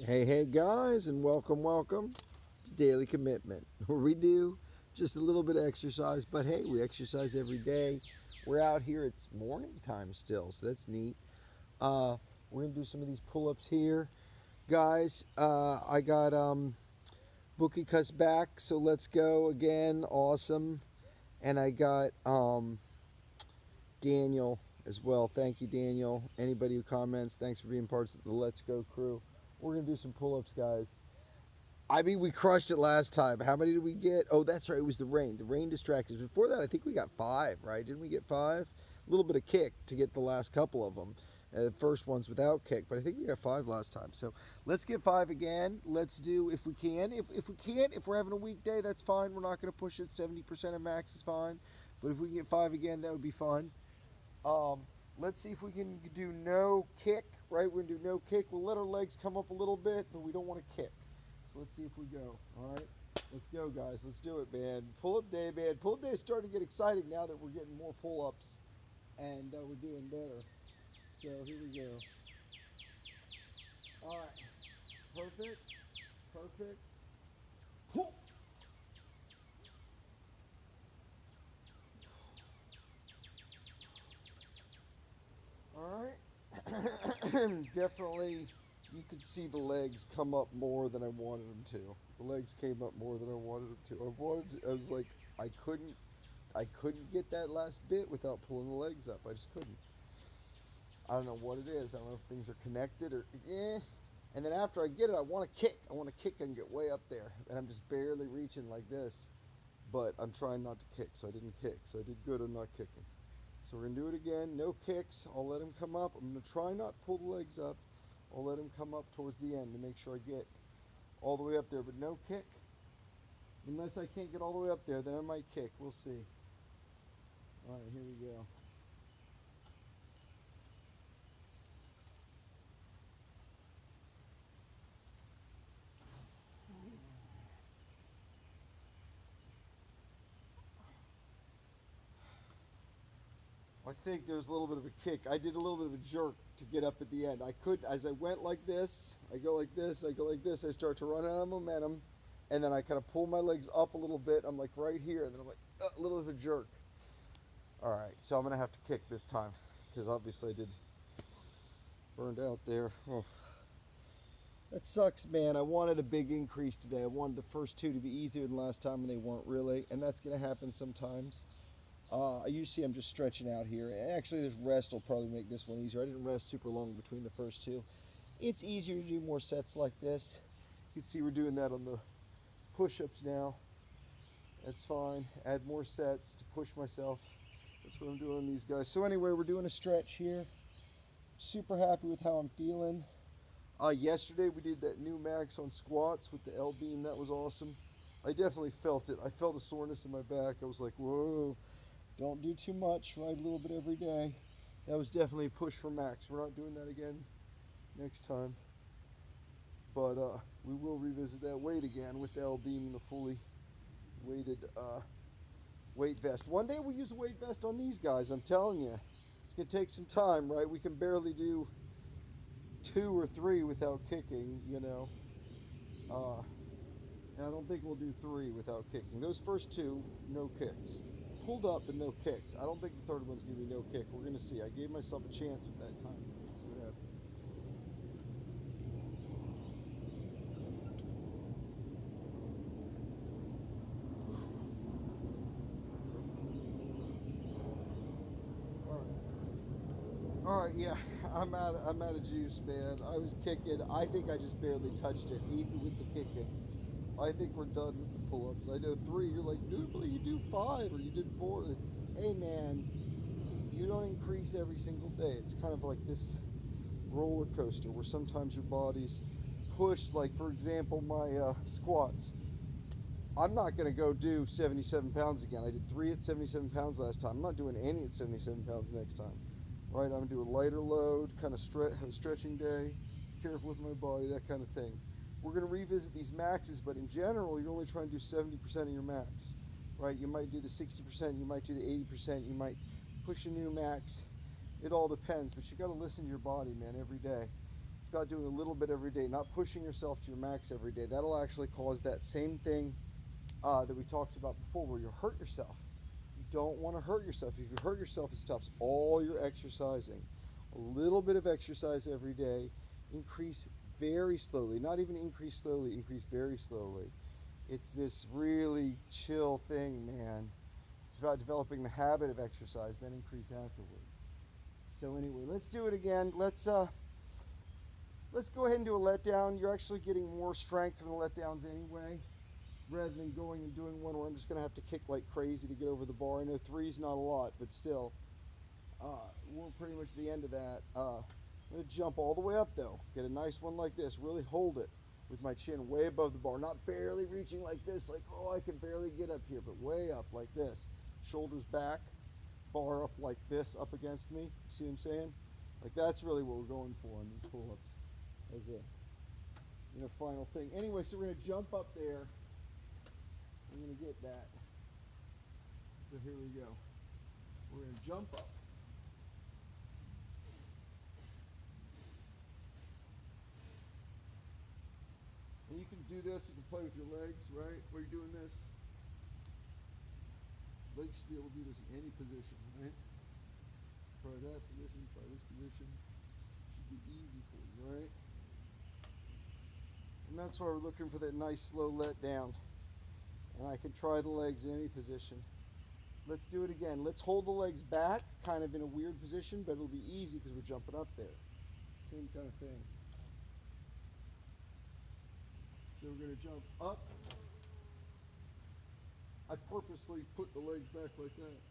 Hey guys, and welcome to Daily Commitment, where we do just a little bit of exercise, but hey, we exercise every day. We're out here, it's morning time still, so that's neat. We're gonna do some of these pull-ups here. Guys, I got Bookie Cuss back, so let's go again. Awesome. And I got Daniel as well. Thank you, Daniel. Anybody who comments, thanks for being parts of the Let's Go crew. We're gonna do some pull-ups, guys. I mean, we crushed it last time. How many did we get? Oh, that's right. It was the rain. The rain distracted us. Before that, I think we got 5, right? Didn't we get 5? A little bit of kick to get the last couple of them. The first one's without kick, but I think we got 5 last time. So let's get 5 again. Let's do, if we can. If we can't, if we're having a weekday, that's fine. We're not going to push it. 70% of max is fine. But if we can get 5 again, that would be fun. Let's see if we can do no kick, right? We're going to do no kick. We'll let our legs come up a little bit, but we don't want to kick. So let's see if we go. All right, let's go, guys. Let's do it, man. Pull-up day, man. Pull-up day is starting to get exciting now that we're getting more pull-ups and we're doing better. So here we go. All right, perfect, perfect. All right. Definitely, you could see the legs come up more than I wanted them to. The legs came up more than I wanted them to. I was like, I couldn't get that last bit without pulling the legs up. I just couldn't. I don't know what it is. I don't know if things are connected or eh. And then after I get it, I want to kick. I want to kick and get way up there, and I'm just barely reaching like this. But I'm trying not to kick, so I didn't kick. So I did good on not kicking. So we're gonna do it again. No kicks. I'll let him come up. I'm gonna try not to pull the legs up. I'll let him come up towards the end to make sure I get all the way up there, but no kick. Unless I can't get all the way up there, then I might kick. We'll see. All right, here we go. I think there's a little bit of a kick. I did a little bit of a jerk to get up at the end. I could, as I went like this, I go like this, I go like this, I start to run out of momentum, and then I kind of pull my legs up a little bit. I'm like right here, and then I'm like a little bit of a jerk. All right, so I'm gonna have to kick this time because obviously I did burned out there. Oh, that sucks, man. I wanted a big increase today. I wanted the first 2 to be easier than last time, and they weren't really, and that's gonna happen sometimes. Usually I'm just stretching out here. And actually, this rest will probably make this one easier. I didn't rest super long between the first 2. It's easier to do more sets like this. You can see we're doing that on the push-ups now. That's fine. Add more sets to push myself. That's what I'm doing on these guys. So anyway, we're doing a stretch here. Super happy with how I'm feeling. Yesterday we did that new max on squats with the L beam. That was awesome. I definitely felt it. I felt a soreness in my back. I was like, whoa. Don't do too much, ride a little bit every day. That was definitely a push for max. We're not doing that again next time. But we will revisit that weight again with the L beam and the fully weighted weight vest. One day we'll use a weight vest on these guys, I'm telling you. It's going to take some time, right? We can barely do 2 or 3 without kicking, you know. And I don't think we'll do 3 without kicking. Those first 2, no kicks. Pulled up and no kicks. I don't think the third one's going to be no kick. We're going to see. I gave myself a chance with that time. Let's see what happens. All right. All right, yeah, I'm out of juice, man. I was kicking. I think I just barely touched it, even with the kicking. I think we're done with the pull-ups. I know 3. You're like, dude, you do 5 or you did 4. Hey, man, you don't increase every single day. It's kind of like this roller coaster where sometimes your body's pushed. Like, for example, my squats. I'm not going to go do 77 pounds again. I did 3 at 77 pounds last time. I'm not doing any at 77 pounds next time. Right? I'm going to do a lighter load, kind of have a stretching day, careful with my body, that kind of thing. We're going to revisit these maxes, but in general, you're only trying to do 70% of your max. Right? You might do the 60%, you might do the 80%, you might push a new max. It all depends, but you got to listen to your body, man, every day. It's about doing a little bit every day, not pushing yourself to your max every day. That'll actually cause that same thing that we talked about before, where you hurt yourself. You don't want to hurt yourself. If you hurt yourself, it stops all your exercising. A little bit of exercise every day. Increase very slowly. Not even increase slowly, increase very slowly. It's this really chill thing, man. It's about developing the habit of exercise, then increase afterwards. So anyway, let's do it again. Let's go ahead and do a letdown. You're actually getting more strength from the letdowns anyway, rather than going and doing one where I'm just going to have to kick like crazy to get over the bar. I know 3's not a lot, but still, we're pretty much at the end of that. I'm going to jump all the way up though. Get a nice one like this. Really hold it with my chin way above the bar. Not barely reaching like this, like, oh, I can barely get up here, but way up like this. Shoulders back, bar up like this, up against me. See what I'm saying? Like, that's really what we're going for on these pull-ups as a final thing. Anyway, so we're going to jump up there. I'm going to get that. So here we go. We're going to jump up. And you can do this, you can play with your legs, right? While you're doing this. Legs should be able to do this in any position, right? Try that position, try this position. Should be easy for you, right? And that's why we're looking for that nice slow let down. And I can try the legs in any position. Let's do it again. Let's hold the legs back, kind of in a weird position, but it'll be easy because we're jumping up there. Same kind of thing. So we're going to jump up. I purposely put the legs back like that.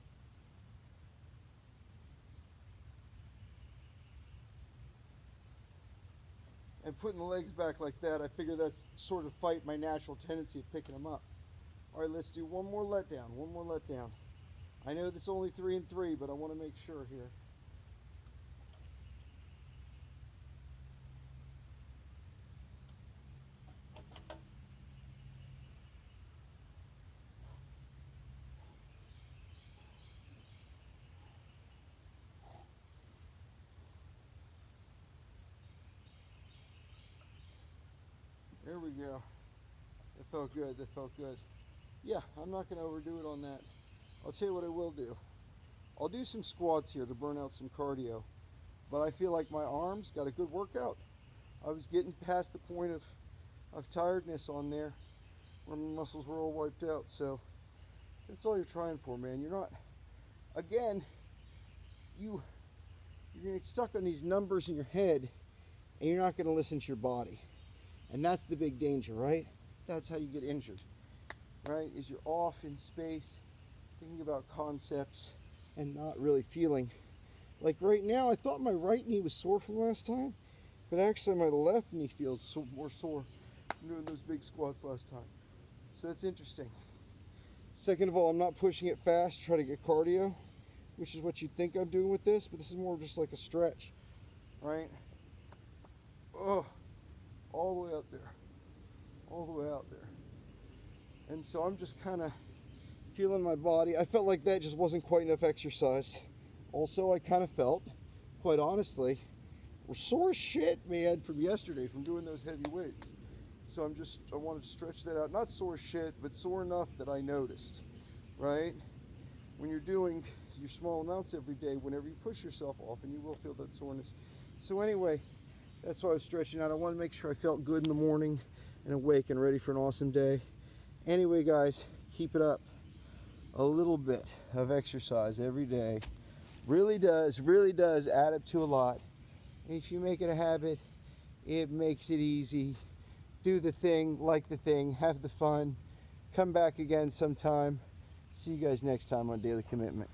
And putting the legs back like that, I figure that's sort of fight my natural tendency of picking them up. All right, let's do one more letdown, one more letdown. I know that's only 3 and 3, but I want to make sure here. There we go. That felt good, that felt good. Yeah, I'm not going to overdo it on that. I'll tell you what I will do. I'll do some squats here to burn out some cardio. But I feel like my arms got a good workout. I was getting past the point of tiredness on there where my muscles were all wiped out. So that's all you're trying for, man. You're not, again, you're going to get stuck on these numbers in your head and you're not going to listen to your body. And that's the big danger, right? That's how you get injured, right? Is you're off in space, thinking about concepts and not really feeling. Like right now, I thought my right knee was sore from last time, but actually my left knee feels more sore from doing those big squats last time. So that's interesting. Second of all, I'm not pushing it fast to try to get cardio, which is what you'd think I'm doing with this, but this is more just like a stretch, right? Oh, all the way up there, all the way out there. And so I'm just kind of feeling my body. I felt like that just wasn't quite enough exercise. Also, I kind of felt, quite honestly, we're sore as shit, man, from yesterday, from doing those heavy weights. So I wanted to stretch that out. Not sore as shit, but sore enough that I noticed, right? When you're doing your small amounts every day, whenever you push yourself often, you will feel that soreness. So anyway, that's why I was stretching out. I wanted to make sure I felt good in the morning and awake and ready for an awesome day. Anyway, guys, keep it up. A little bit of exercise every day really does add up to a lot. And if you make it a habit, it makes it easy. Do the thing, like the thing, have the fun. Come back again sometime. See you guys next time on Daily Commitment.